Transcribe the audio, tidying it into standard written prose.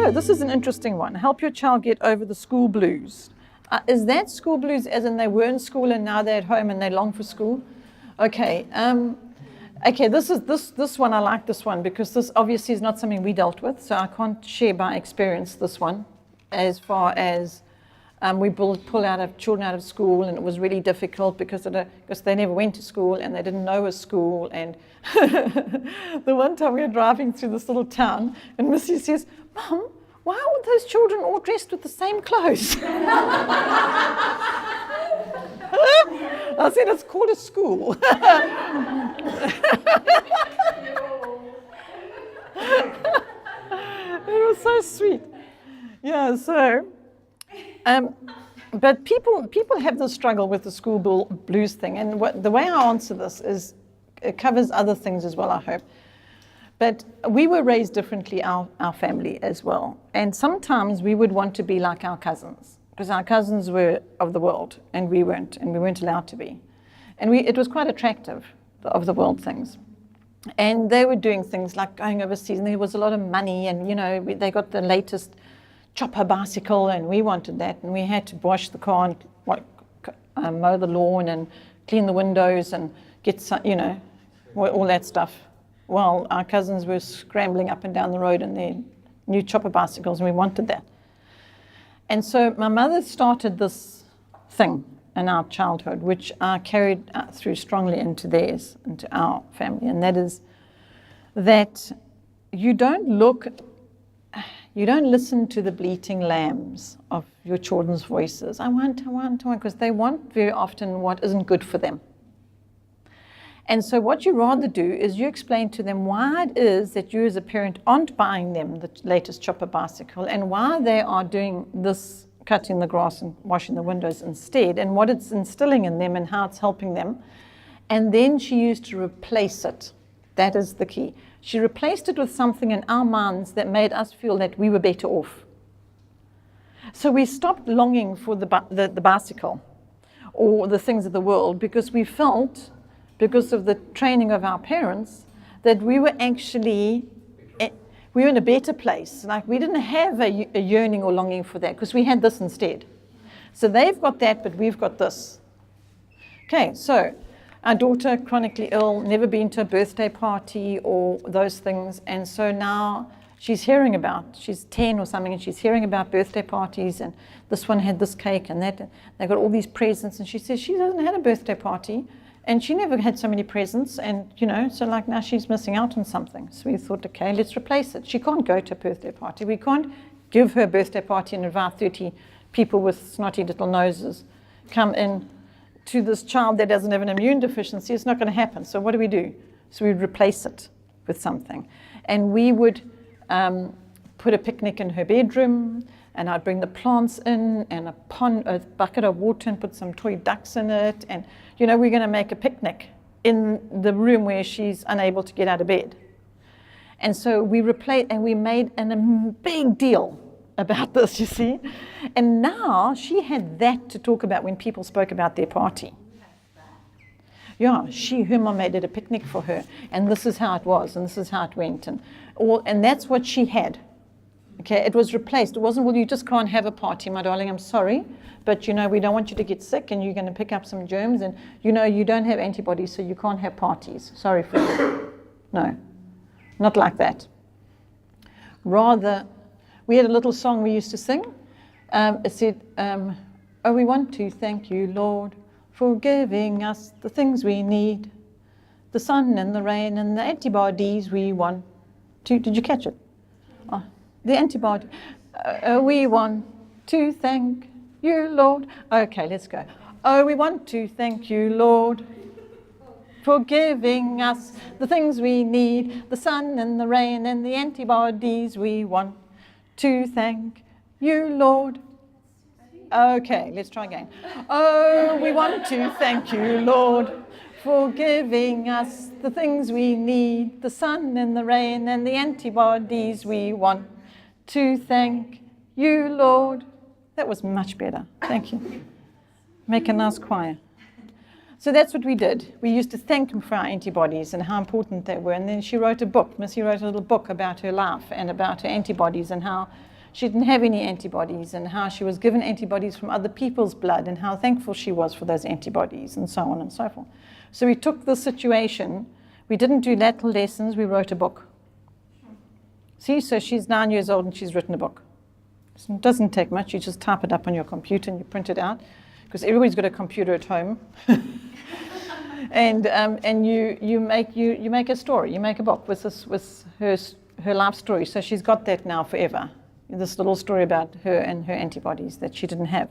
Oh, this is an interesting one. Help your child get over the school blues. Is that school blues as in they were in school and now they're at home and they long for school? Okay. Okay, this one, I like this one because this obviously is not something we dealt with, so I can't share by experience this one as far as we pull children out of school, and it was really difficult because they never went to school and they didn't know a school. And the one time we were driving through this little town and Missy says, "Mum, why are those children all dressed with the same clothes?" I said, "It's called a school." It was so sweet. Yeah, so, but people have this struggle with the school blues thing, and the way I answer this is, it covers other things as well, I hope. But we were raised differently, our family as well, and sometimes we would want to be like our cousins, because our cousins were of the world, and we weren't allowed to be. And it was quite attractive, of the world things. And they were doing things like going overseas, and there was a lot of money, and they got the latest chopper bicycle, and we wanted that, and we had to wash the car and mow the lawn and clean the windows and get some, all that stuff. Well, our cousins were scrambling up and down the road in their new chopper bicycles, and we wanted that. And so my mother started this thing in our childhood, which I carried through strongly into theirs, into our family, and that is that you don't listen to the bleating lambs of your children's voices. I want, because they want very often what isn't good for them. And so what you rather do is you explain to them why it is that you as a parent aren't buying them the latest chopper bicycle, and why they are doing this, cutting the grass and washing the windows instead, and what it's instilling in them and how it's helping them. And then she used to replace it. That is the key. She replaced it with something in our minds that made us feel that we were better off. So we stopped longing for the bicycle or the things of the world, because we felt, because of the training of our parents, that we were actually we were in a better place. Like, we didn't have a yearning or longing for that, because we had this instead. So they've got that, but we've got this. Okay, so our daughter, chronically ill, never been to a birthday party or those things, and so now she's 10 or something, and she's hearing about birthday parties, and this one had this cake and that, and they got all these presents, and she says she hasn't had a birthday party, and she never had so many presents, and so like now she's missing out on something. So we thought, okay, let's replace it. She can't go to a birthday party. We can't give her a birthday party and invite 30 people with snotty little noses come in to this child that doesn't have an immune deficiency. It's not going to happen. So what do? So we'd replace it with something. And we would put a picnic in her bedroom, and I'd bring the plants in, and a bucket of water, and put some toy ducks in it, and we're going to make a picnic in the room where she's unable to get out of bed. And so we replaced, and we made a big deal about this, you see. And now she had that to talk about when people spoke about their party. Yeah, her mom made it a picnic for her, and this is how it was, and this is how it went, and that's what she had. Okay, it was replaced. It wasn't, well, you just can't have a party, my darling, I'm sorry, but we don't want you to get sick, and you're going to pick up some germs, and you don't have antibodies, so you can't have parties. Sorry for you. No, not like that. Rather, we had a little song we used to sing. It said, "Oh, we want to thank you, Lord, for giving us the things we need, the sun and the rain and the antibodies we want to." Did you catch it? Oh, the antibody. We want to thank you, Lord. Okay, let's go. Oh, we want to thank you, Lord, for giving us the things we need, the sun and the rain and the antibodies we want to thank you, Lord. Okay, let's try again. Oh, we want to thank you, Lord, for giving us the things we need, the sun and the rain and the antibodies we want to thank you, Lord. That was much better. Thank you. Make a nice choir. So that's what we did. We used to thank him for our antibodies and how important they were. And then she wrote a book. Missy wrote a little book about her life and about her antibodies and how she didn't have any antibodies, and how she was given antibodies from other people's blood, and how thankful she was for those antibodies, and so on and so forth. So we took the situation, we didn't do lateral lessons, we wrote a book. See, so she's 9 years old and she's written a book. So it doesn't take much, you just type it up on your computer and you print it out, because everybody's got a computer at home. and you make a story, you make a book with her life story. So she's got that now forever. This little story about her and her antibodies that she didn't have.